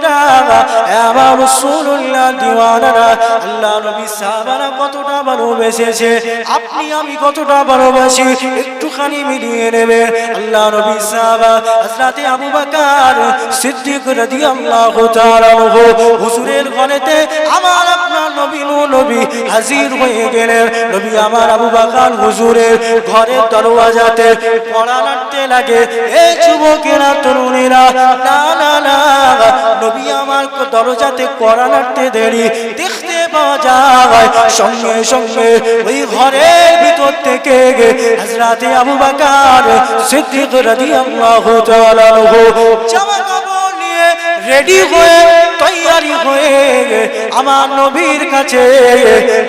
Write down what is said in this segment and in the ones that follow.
যুবকেরা, আমার রাসূলুল্লাহ দিওয়ানারা, আল্লাহ নবী সাহাবারা কতটা ভালোবেসেছে, আপনি আমি কতটা ভালোবাসি একটুখানি মিলিয়ে নেবে। আল্লাহ নবী সাহাবা হযরতে আবু বকর সিদ্দিক রাদিয়াল্লাহু তাআলা হুজুরের ঘরেতে আমার আপনার নবী হাজির হয়ে গেলেন। নবী আমার আবু বকর হুজুরের ঘরের দরওয়াজাতে পড়া নাড়তে লাগে। এই যুবকেরা, তরুণীরা, না না না, নবী আমার দরজাতে পড়া নাড়তে দেরি দেখতে পাওয়া যায়। সঙ্গে সঙ্গে ওই ঘরের ভিতর থেকে হযরতে আবু বকর সিদ্দিক রাদিয়াল্লাহু তাআলা জামা কাপড় নিয়ে রেডি হয়ে তৈয়ারি হয়ে আমার নবীর কাছে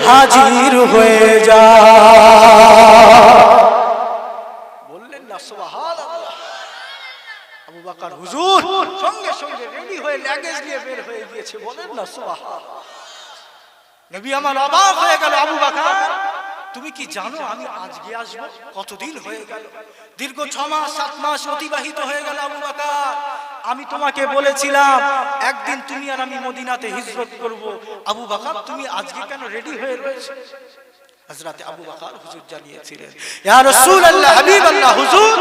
হাজির হয়ে যায়। বললেন না সুবহানাল্লাহ? আবু বকর হুজুর সঙ্গে সঙ্গে রেডি হয়ে লাগেজ নিয়ে বের হয়ে গিয়েছে। বলেন না সুবহানাল্লাহ? নবী আমার অবাক হয়ে গেল, আবু বকর তুমি কি জানো আমি আজকে আসবো? কতদিন হয়ে গেল, দীর্ঘ 6 মাস 7 মাস অতিবাহিত হয়ে গেল। আবু বকর আমি তোমাকে বলেছিলাম একদিন তুমি আর আমি মদিনাতে হিজরত করব। আবু বকর তুমি আজকে কেন রেডি হয়ে রয়েছো? হযরতে আবু বকর হুজুর জানিয়েছিলেন, ইয়া রাসূলুল্লাহ, হাবিবাল্লাহ হুজুর,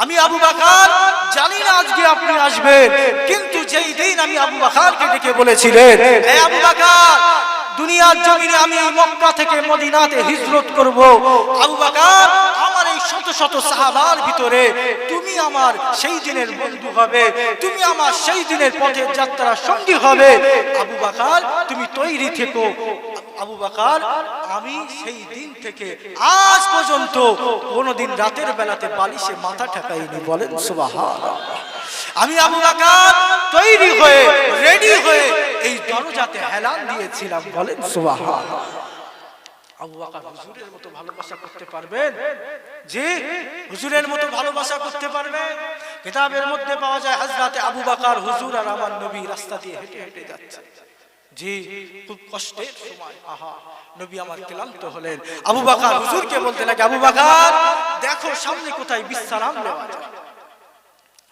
আমি আবু বকর জানি না আজকে আপনি আসবেন, কিন্তু যেই দিন আমি আবু বকরকে ডেকে বলেছিলেন, হে আবু বকর দুনিয়ার জমিনে আমি মক্কা থেকে মদিনাতে হিজরত করব, আবু বকর আমার এই শত শত সাহাবার ভিতরে তুমি আমার সেই দিনের বন্ধু হবে, তুমি আমার সেই দিনের পথের যাত্রার সঙ্গী হবে। আবু বকর তুমি তৈরি থেকো। আবু বকর আমি সেই দিন থেকে আজ পর্যন্ত কোনদিন রাতের বেলাতে বালিশে মাথা ঠেকাইনি। বলেন সুবহানাল্লাহ? আমি আবু বকর তৈরি হয়ে রেডি হয়ে এই দরজাতে হেলান দিয়েছিলাম। বলেন সুবহানাল্লাহ? আবু বকর হুজুরের মতো ভালোবাসা করতে পারবেন? জি, হুজুরের মতো ভালোবাসা করতে পারবেন? কিতাবের মধ্যে পাওয়া যায় হযরতে আবু বকর হুজুর আর আমার নবী রাস্তা দিয়ে হেঁটে হেঁটে যাচ্ছে। জি, খুব কষ্টের সময়, আহা, নবী আমার ক্লান্ত হলেন। আবু বকর হুজুরকে বলতে লাগে, আবু বকর দেখো সামনে কোথায় বিশ্রাম নেওয়া যায়।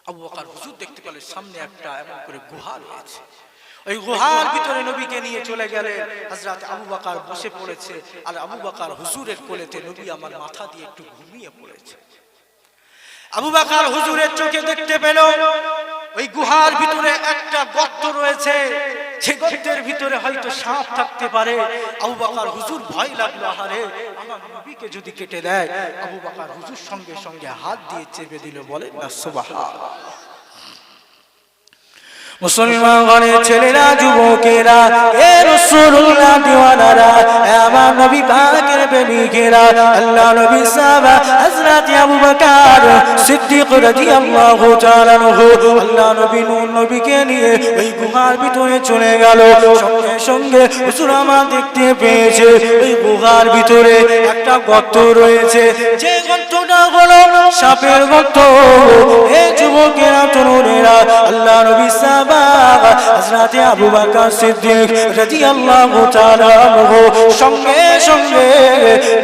আবু বকর হুজুর দেখতে পেলেন সামনে একটা এমন করে গুহা রয়েছে। ওই গুহার ভিতরে নবীকে নিয়ে চলে গেলেন। হযরত আবু বকর বসে পড়েছে আর আবু বকর হুজুরের কোলেতে নবী আমার মাথা দিয়ে একটু ঘুমিয়ে পড়েছে। আবু বকর হুজুরের চোখে দেখতে পেল ওই গুহার ভিতরে একটা গর্ত রয়েছে, যে গর্তের ভিতরে হয়তো সাপ থাকতে পারে। আবু বকর হুজুর ভয় লাগলো, আহারে আমার নবীকে যদি কেটে দেয়। আবু বকর হুজুর সঙ্গে সঙ্গে হাত দিয়ে চেপে দিল। বলেন না সুবহানাল্লাহ? মুসলমান ঘরের ছেলেরা, যুবকেরা, এ রাসূলুল্লাহ দিওয়ানারা, আমার নবী পাকের প্রেমিকেরা, আল্লাহ নবী সাহাবা হযরত আবু বকর সিদ্দিক রাদিয়াল্লাহু তাআলা আল্লাহ নবী নবীকে নিয়ে ওই গুহার ভিতরে চলে গেল। সঙ্গে সঙ্গে হুজুর আমার দেখতে পেয়েছে ওই গুহার ভিতরে একটা গর্ত রয়েছে, যে গর্তটা হলো সাপের গর্ত। এ যুবকেরা, তরুণেরা, আল্লাহ নবী সাহাবা হযরতে আবু বকর সিদ্দিক রাদিয়াল্লাহু তাআলা সঙ্গে সঙ্গে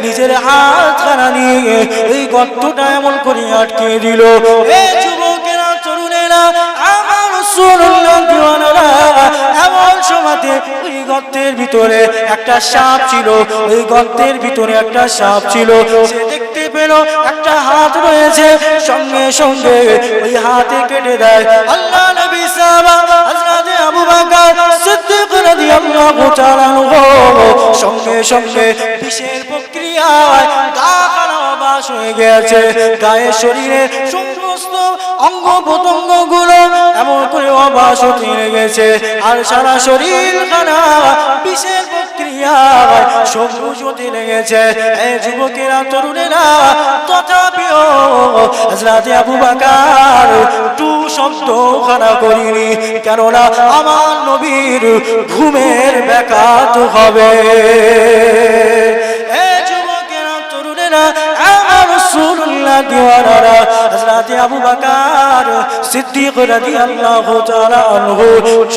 নিজের হাতখানা নিয়ে এই গর্তটা এমন করে আটকে দিল। এই যুবকেরা, তরুণেরা, আমার রাসূলুল্লাহ দিওয়ানারা, এমন সময়তে ওই গর্তের ভিতরে একটা সাপ ছিল। ওই গর্তের ভিতরে একটা সাপ ছিল। সে দেখতে পেল একটা হাত রয়েছে, সঙ্গে সঙ্গে ওই হাতে কেটে দেয়। আল্লাহ নবী সাহাবা হযরত আবু বকর সিদ্দিক রাদিয়াল্লাহু তাআলা সঙ্গে সঙ্গে বিষের প্রক্রিয়ায় দাখানা অবাস হয়ে গেছে। গায়ে শরীরে সমস্ত অঙ্গ প্রত্যঙ্গ গুলো এমন করে অবাস হতে লেগেছে, আর সারা শরীর খানা বিষের প্রক্রিয়ায় সবুজ হতে লেগেছে। এই যুবকেরা, তরুণেরা, তথাপিও হযরত আবু বকর টু শব্দ খানা করিনি, কেননা আমার নবীর ঘুমের ব্যাঘাত হবে। এই যুবকেরা, তরুণেরা, আমার রাসূলুল্লাহ দিওয়ানারা, হযরত আবু বকর সিদ্দিক রাদিয়াল্লাহু তাআলা আনহু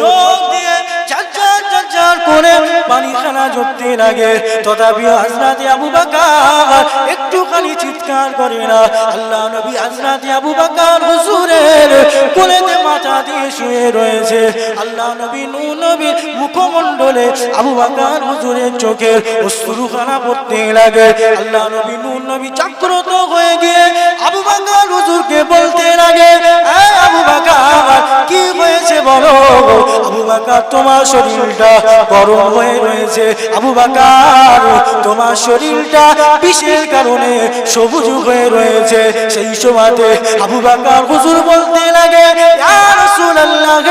চোখ দিয়ে ঝরঝর ঝরঝর করে পানিখানা ঝরতে লাগে, তথাপি হযরত আবু বকর একটুখানি চিৎকার করে না। আল্লাহ নবী হযরত আবু বকর হুজুরের কোলেতে মাথা দিয়ে শুয়ে রয়েছে। আল্লাহ নবী নূর নবীর মুখমণ্ডলে আবু বকর হুজুরের চোখের অশ্রুখানা পড়তে লাগে। আল্লাহ নবী নূর নবী জাগ্রত হয়ে গিয়ে আবু বকর হুজুরকে বলতে লাগে, আবু বকর কি হয়েছে বলো? আবু বকর তোমার শরীরটা গরম হয়ে রয়েছে, আবু বকর তোমার শরীরটা বিষের কারণে সবুজ হয়ে রয়েছে। সেই সময়তে আবু বকর হুজুর বলতে লাগে, ইয়া রাসূলুল্লাহ,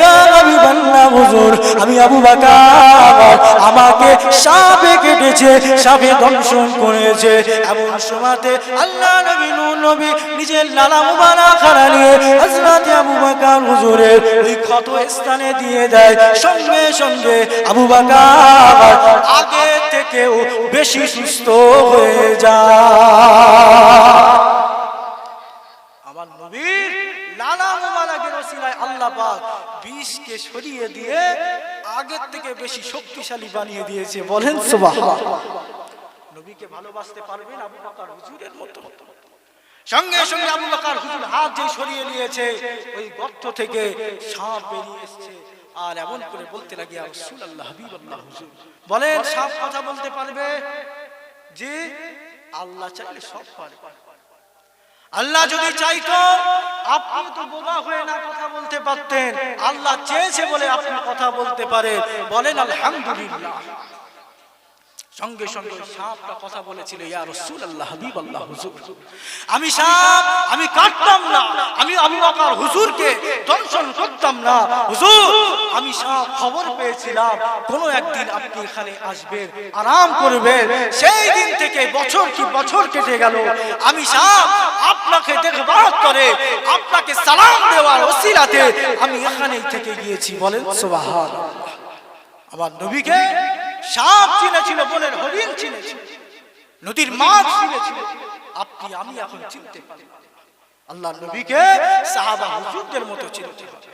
ইয়া হাবিবাল্লাহ হুজুর, আমি আবু বকর, আমাকে সাপে কেটেছে, সাপে দংশন করেছে। এমন সময়তে আল্লাহ নবী নূর নবী নিজের লালা মুবারক নিয়ে হযরত আবু বকর হুজুরের ওই ক্ষত স্থানে দিয়ে দেয়। সঙ্গে সঙ্গে আবু বকর আগে থেকেও বেশি সুস্থ হয়ে যায়। আমার নবীর লালা মুবারকের ওসিলায় আল্লাহ পাক বিষকে সরিয়ে দিয়ে আগের থেকে বেশি শক্তিশালী বানিয়ে দিয়েছে। বলেন সুবহানাল্লাহ। নবীকে ভালোবাসতে পারবেন আবু বকর হুজুরের মতো? সঙ্গে সঙ্গে আবু বকর হুজুর হাত দিয়ে সরিয়ে নিয়েছে, ওই গর্ত থেকে সাপ বেরিয়ে এসেছে। আর এমন করে বলতে লাগে, ইয়া রাসূলুল্লাহ, হাবিবাল্লাহ হুজুর, বলেন সাপ কথা বলতে পারবে? জি, আল্লাহ চাইলে সব পারে। আল্লাহ যদি চাইতো আপনি তো বোবা হয়ে না কথা বলতে পারতেন। আল্লাহ চেয়েছে বলে আপনি কথা বলতে পারেন। বলেন আলহামদুলিল্লাহ। সঙ্গে সঙ্গে সাপটা কথা বলেছিল, ইয়া রাসূলুল্লাহ, হাবিবাল্লাহ হুজুর, আমি সাপ, আমি কাটতাম না, আমি আবু বকর হুজুরকে দংশন করতাম না। হুজুর, আমি সাপ খবর পেয়েছিলাম কোন একদিন আপনি এখানে আসবেন, আরাম করবেন। সেই দিন থেকে বছর কি বছর কেটে গেল, আমি সাপ আপনাকে দেখভাল করে আপনাকে সালাম দেওয়ার ওসিলাতে আমি এখানেই থেকে গিয়েছি। বলেন সুবহানাল্লাহ। আমার নবীকে সাপ চিনেছিল, বনের হরিণ চিনেছিল, নদীর মাছ চিনেছিল, আপনি আমি এখন চিনতে পারি। আল্লাহ নবীকে সাহাবা হুজুরদের মতো চিনতে হবে।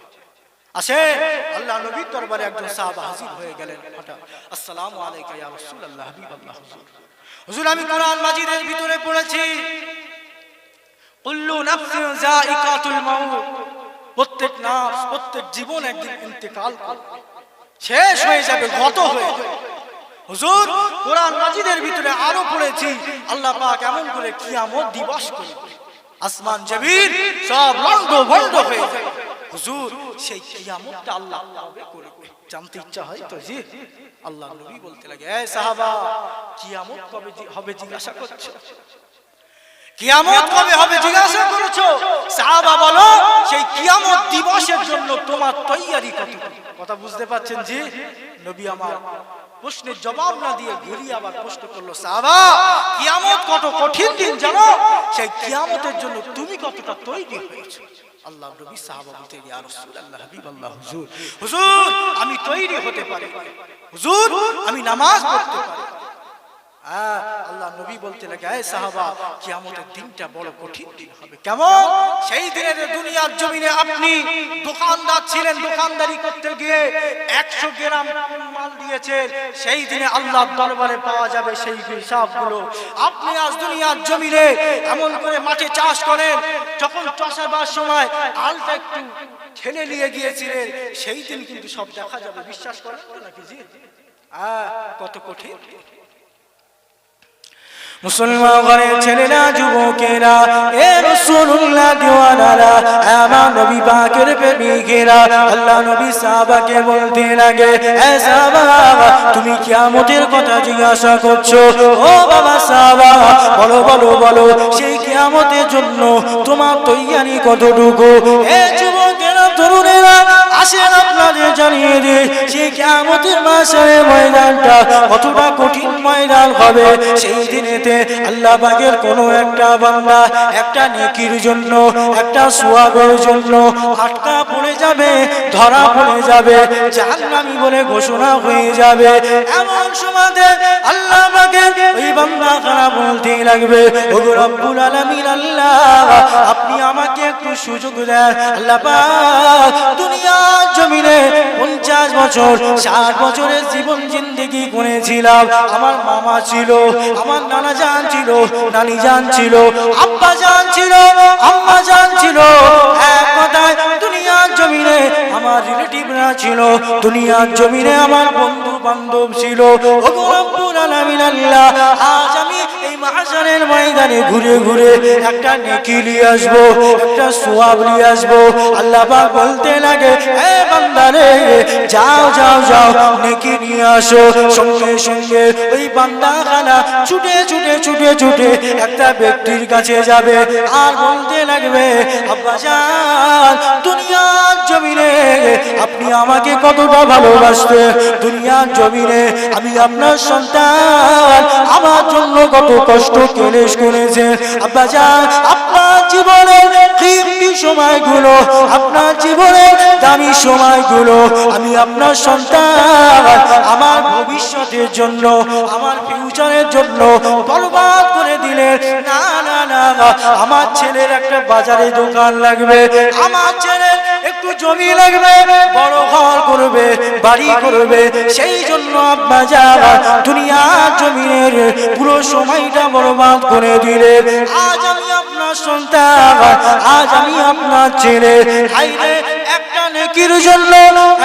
আসেন, আল্লাহ নবীর দরবারে একজন সাহাবা হাজির হয়ে গেলেন। হঠাৎ, আসসালামু আলাইকা ইয়া রাসূলুল্লাহ, হাবিবাল্লাহ হুজুর। হুজুর, আমি কোরআন মাজিদের ভিতরে পড়েছি, কুল্লু নাফসিন যায়িকাতুল মাউত, প্রত্যেক নাফস, প্রত্যেক জীবন একদিন ইন্তেকাল করবে, শেষ হয়ে যাবে, গত হয়ে যাবে। হুজুর, কোরআন মাজিদের ভিতরে আরো পড়েছি, আল্লাহ পাক এমন করে কিয়ামত দিবস করবে, আসমান জমিন সব লন্ড ভন্ড হয়ে যাবে। হুজুর, সেই কিয়ামতটা আল্লাহ কবে করবে জানতে ইচ্ছা হয় তো? জি। আল্লাহ নবী বলতে লাগে, এ সাহাবা, কিয়ামত কবে হবে জিজ্ঞাসা করছো? কিয়ামত কবে হবে জিজ্ঞাসা করেছো? সাহাবা বলো, সেই কিয়ামত দিবসের জন্য তোমার তৈয়ারি কত? কথা বুঝতে পারছেন? জি। নবী আমার প্রশ্নের জবাব না দিয়ে ঘুরিয়ে আবার প্রশ্ন করলো, সাহাবা, কিয়ামত কত কঠিন দিন জানো? সেই কিয়ামতের জন্য তুমি কতটা তৈরি হয়েছো? আল্লাহ নবী সাহাবা বলতে, ইয়া রাসূলুল্লাহ, হাবিবাল্লাহ হুজুর, হুজুর আমি তৈরি হতে পারি, হুজুর আমি নামাজ পড়তে পারি। আল্লাহ নবী বলতে লাগে, এ সাহাবা, কিয়ামতের দিনটা বড় কঠিন দিন হবে। কেমন? সেই দিনের দুনিয়ার জমিনে আপনি দোকানদার ছিলেন, দোকানদারি করতে গিয়ে 100 গ্রাম মাল দিয়েছেন, সেই দিনে আল্লাহর দরবারে পাওয়া যাবে সেই হিসাবগুলো। আপনি আজ দুনিয়ার জমিনে এমন করে মাঠে চাষ করেন, যখন চাষাবার সময় আলটা একটু ঠেলে নিয়ে গিয়েছিলেন, সেই দিন কিন্তু সব দেখা যাবে। বিশ্বাস করেন তো নাকি? জি। কত কঠিন। মুসলমান ঘরের ছেলেরা, যুবকেরা, এ রাসূলুল্লাহ দিওয়ানারা, আমার নবী পাকের প্রেমিকেরা, আল্লাহ নবী সাহাবাকে বলতে লাগে, এ সাহাবা, তুমি কিয়ামতের কথা জিজ্ঞাসা করছো? ও বাবা সাহাবা, বলো বলো বলো, সেই কিয়ামতের জন্য তোমার তৈয়ারি কতটুকু? এ যুবকেরা, তরুণেরা, আসেন আপনাদের জানিয়ে দিই, সেই কিয়ামতের মাশারের ময়দানটা কতটা কঠিন ময়দান হবে। সেই দিনেতে আল্লাহ পাকের কোনো একটা বান্দা একটা নেকির জন্য, একটা সোয়াবের জন্য আটকা পড়ে যাবে ধরা পড়ে যাবে, জাহান্নামী বলে ঘোষণা হয়ে যাবে। এমন সময়তে আল্লাহ পাকের ওই বান্দা খানা বলতে লাগবে, ওগো রব্বুল আলামিন আল্লাহ, আপনি আমাকে একটু সুযোগ দেন। আল্লাহ পাক দুনিয়ার জমিনে 50 বছর 60 বছরের জীবন জিন্দেগি করেছিলাম। আমার মামা ছিল, আমার নানা জান ছিল, নানি জান ছিল, আব্বা জান ছিল, আম্মা জান ছিল, এক কথায় দুনিয়ার জমিনে আমার রিলেটিভরা ছিল, দুনিয়ার জমিনে আমার বন্ধু বান্ধব ছিল। ওগো রব্বুল আলামিন আল্লাহ, আজ আমি এই মাহশারের ময়দানে ঘুরে ঘুরে একটা নেকি নিয়ে আসবো, একটা সওয়াব নিয়ে আসবো। আল্লাহ পাক বলতে লাগে, এ বান্দা রে, যাও যাও যাও নেকি নিয়ে আসো। সঙ্গে সঙ্গে ওই বান্দা খানা ছুটে ছুটে ছুটে ছুটে একটা ব্যক্তির কাছে যাবে আর বলতে লাগবে, আব্বা জান, দুনিয়ার জমিনে আপনি আমাকে কতটা ভালোবাসতেন, দুনিয়ার জমিনে আমি আপনার সন্তান, আমার জন্য কত কষ্ট কেলেশ করেছে। আব্বা জান, আপনার জীবনের কীমতি সময়গুলো, আপনার জীবনের দামি সময়গুলো আমি আপনার সন্তান, আমার ভবিষ্যতের জন্য, আমার ফিউচারের জন্য বরবাদ করে দিলেন। না না না, আমার ছেলের একটা বাজারে দোকান লাগবে, আমার ছেলের একটু জমি লাগবে, বড় ঘর করবে, বাড়ি করবে, সেই জন্য আব্বা জান দুনিয়ার জমিনের পুরো সময়টা বরবাদ করে দিলেন। আজ আমি আপনার সন্তান, আজ আমি আপনার ছেলে, হায়রে একটা নেকির জন্য,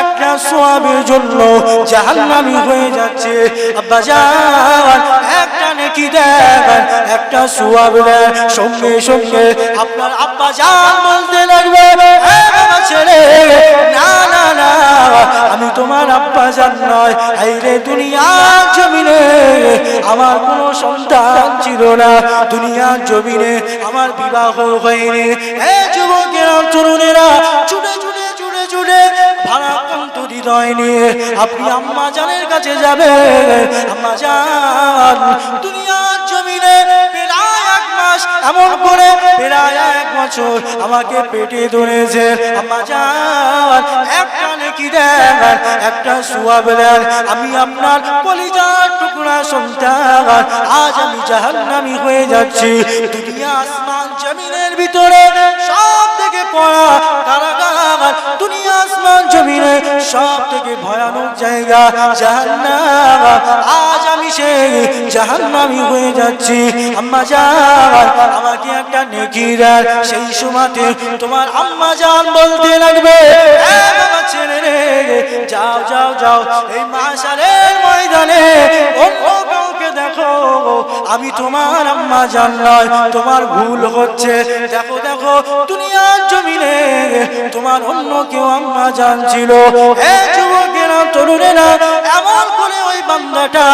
একটা সওয়াবের জন্য জাহান্নামী হয়ে যাচ্ছে। আব্বা জান, একটা নেকি দেন, একটা সওয়াব দেন। সঙ্গে সঙ্গে আপনার আব্বা জান বলতে লাগবে, হে বাবা ছেলে, না না না, আমি তোমার আব্বা জান নয়। হায়রে দুনিয়ার জমিনে আমার কোনো সন্তান ছিল না, দুনিয়ার জমিনে আমার বিবাহ হয়নি। হে যুবকেরা, তরুণেরা, ছুটে ছুটে ছুটে ছুটে ভারাক্রান্ত হৃদয় নিয়ে আপনি আম্মা জানের কাছে যাবে। আম্মা জান, দুনিয়ার জমিনে প্রায় 1 মাস, এমন করে প্রায় 1 বছর আমাকে পেটে ধরেছে। আম্মা জান, একটা নেকি দেন, একটা সওয়াব দেন। আমি আপনার কলিজার টুকরা সন্তান, আজ আমি জাহান্নামী হয়ে যাচ্ছি। দুনিয়া আসমান জমিনের ভিতরে সব থেকে পড়া কারাগার, দুনিয়া আসমান জমিনে সব থেকে ভয়ানক জায়গা জাহান্নাম। আজ আমি সেই জাহান্নামী হয়ে যাচ্ছি। আম্মা জান, আমাকে একটা নেকি দেন। সেই সময়তে তোমার আম্মা জান বলতে লাগবে, এ বাবা ছেলে রে, যাও যাও যাও, এই মাহশারের ময়দানে অন্য কাউকে দেখো, আমি তোমার আম্মা জান নয়, তোমার ভুল হচ্ছে। দেখো দেখো, দুনিয়ার জমিনে তোমার অন্য কেউ আম্মা জান ছিল। হে যুবকেরা, তরুণেরা, এমন করে ওই বান্দাটা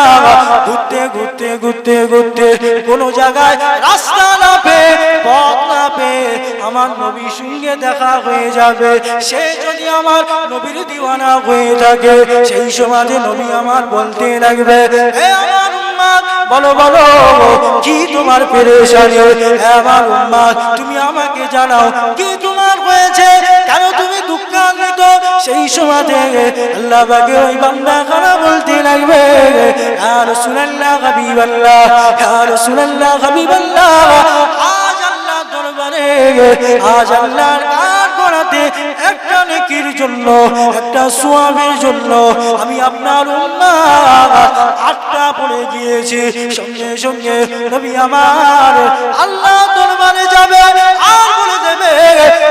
ঘুরতে ঘুরতে ঘুরতে ঘুরতে কোনো জায়গায় রাস্তা না পেয়ে, পথ না পেয়ে আমার নবীর সঙ্গে দেখা হয়ে যাবে। সে যদি আমার নবীর দিওয়ানা হয়ে থাকে, সেই সময় নবী আমার বলতে লাগবে, হে আমার উম্মত, বলো বলো, কি তোমার পেরেশানি? হে আমার উম্মত, তুমি আমাকে জানাও, কি তোমার হয়েছে, কেন তুমি দুঃখান্বিত? সেই সময়তে আল্লাহ পাকের ওই বান্দা খানা বলতে লাগবে, ইয়া রাসূলুল্লাহ হাবিবাল্লাহ, ইয়া রাসূলুল্লাহ হাবিবাল্লাহ, আজ আল্লাহর দরবারে, আজ আল্লাহর কাজ করাতে একটা নেকির জন্য, একটা সওয়াবের জন্য আমি আপনার উম্মত আটকা পড়ে গিয়েছি। সঙ্গে সঙ্গে নবী আমার আল্লাহর দরবারে যাবে আর বলে দেবে,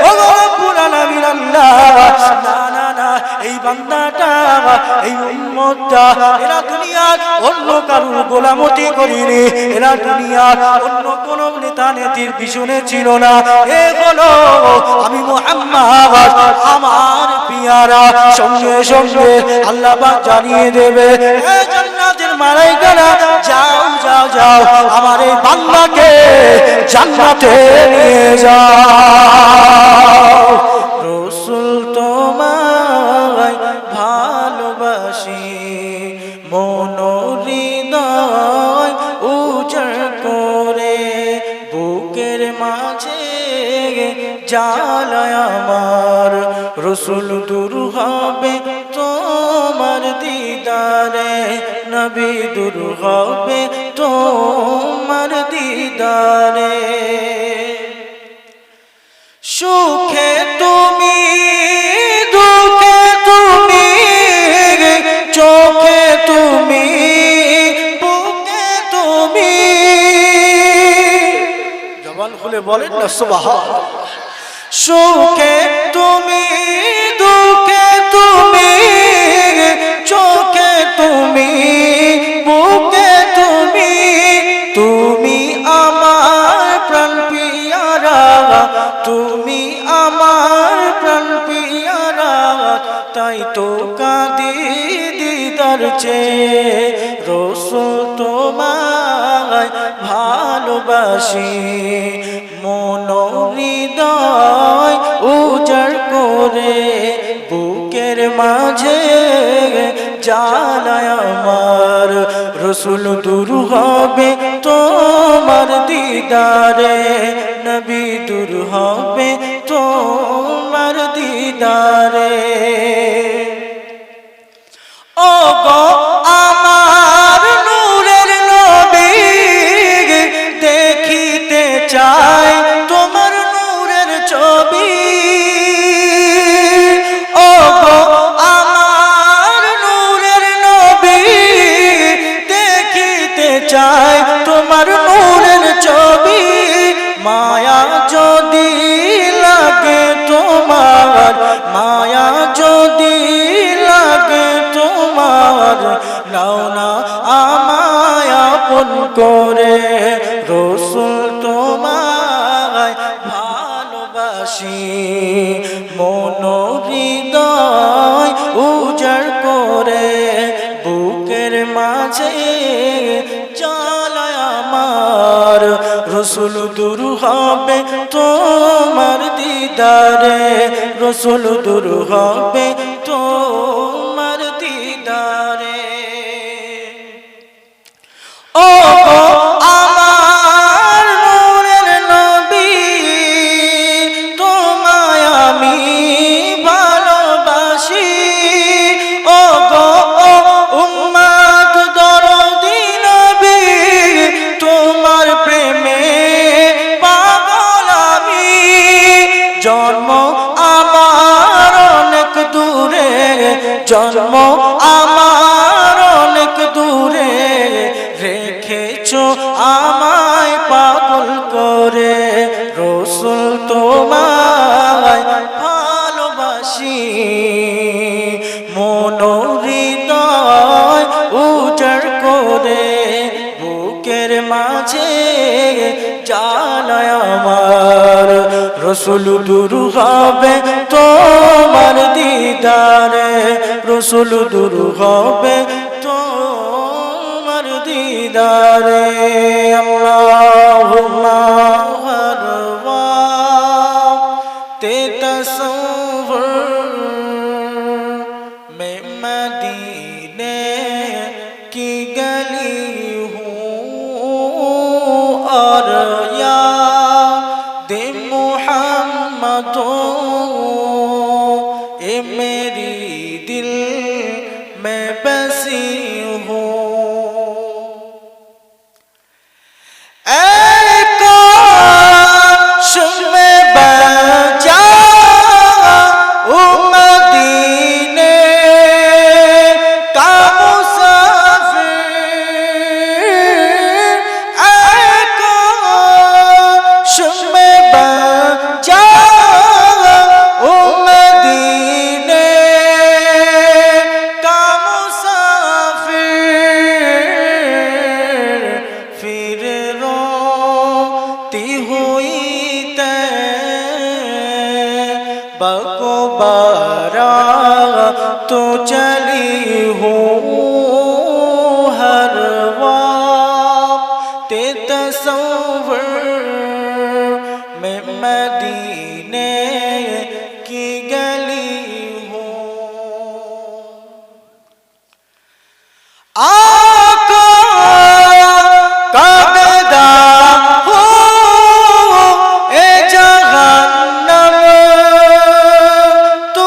ওগো রব্বুল আলামিন আল্লাহ, না না না, এই বান্দাটা, এই উম্মতটা, এরা দুনিয়ার অন্য কারোর গোলামতি করেনি, এরা দুনিয়ার অন্য কোন নেতা নেত্রীর পিছনে ছিল না। এ হলো আমি মুহাম্মদ, আমার পিয়ারা। সঙ্গে সঙ্গে আল্লাহ পাক জানিয়ে দেবে, হে জান্নাতের মালায়েকারা, যাও যাও যাও, আমার এই বান্দাকে জান্নাতে নিয়ে যাও। রাসূল তোমায় ভালোবাসি, মন হৃদয় উজাড় করে, বুকের মাঝে জ্বালায় আমার রসুল দূর হবে তোমার দিদারে, নবী দূর হবে তোমার দিদারে। সুখে তুমি দুঃখে তুমি, চোখে তুমি বুকে তুমি, জবান খুলে বলেন না সুবহানাল্লাহ। সুখে তুমি দুঃখে তুমি, চোখে তুমি বুকে তুমি, তুমি আমার প্রাণ পিয়ারা, তুমি আমার প্রাণ পিয়ারা, তাই তো কাঁদি দিদার চেয়ে, রসুল তোমায় ভালোবাসি, মন হৃদয় উজাড় করে, বুকের মাঝে জ্বালায় আমার, রসুল দূর হবে তোমার দিদারে, নবী দূর হবে তোমার দিদারে। ও গো আমার নূরের নবী, দেখিতে চাই তোমার নূরের ছবি, ও গো আমার নূরের নবী, দেখিতে চাই তোমার নূরের ছবি, মায়া যদি লাগে তোমার, মায়া যদি লাগে তোমার, নাও না আমায় আপন করে, রসুল তোমায় ভালোবাসি, মন হৃদয় উজাড় করে, বুকের মাঝে জ্বালায় আমার, রসুল দূর হবে তোমার দিদারে, রসুল দূর হবে তোমার দিদারে। ও আমার নূরের নবী, তোমায় আমি ভালোবাসি, ও গো উম্মত দরদি নবী, তোমার প্রেমে পাগল আমি, জন্ম আমার অনেক দূরে, জন্ম আমার অনেক দূরে, রেখেছো আমায় পাগল করে, রসুল তোমায় ভালোবাসি, মন হৃদয় উজাড় করে, বুকের মাঝে জ্বালায় আমার, রসুল দূর হবে তোমার দিদারে, রসুল দূর হবে তোমার দিদারে। আল্লাহুম্মা হরওয়া তে তসव्वुर मैं मदीने की गली हूँ, और याद मुहम्मद ए मेरी दिल में बसी हूँ। बकोबारा तो चली हूँ हर वक्त तसव्वुर में मदीने की गली हूँ। आका का बेदा हो ए जहन्नम, तू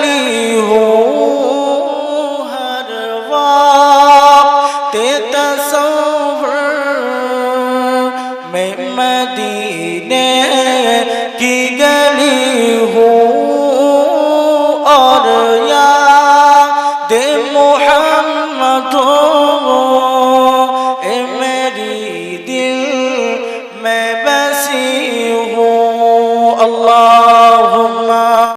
रही हूँ हर वक्त तसव्वुर मैं मदीने की गली हूँ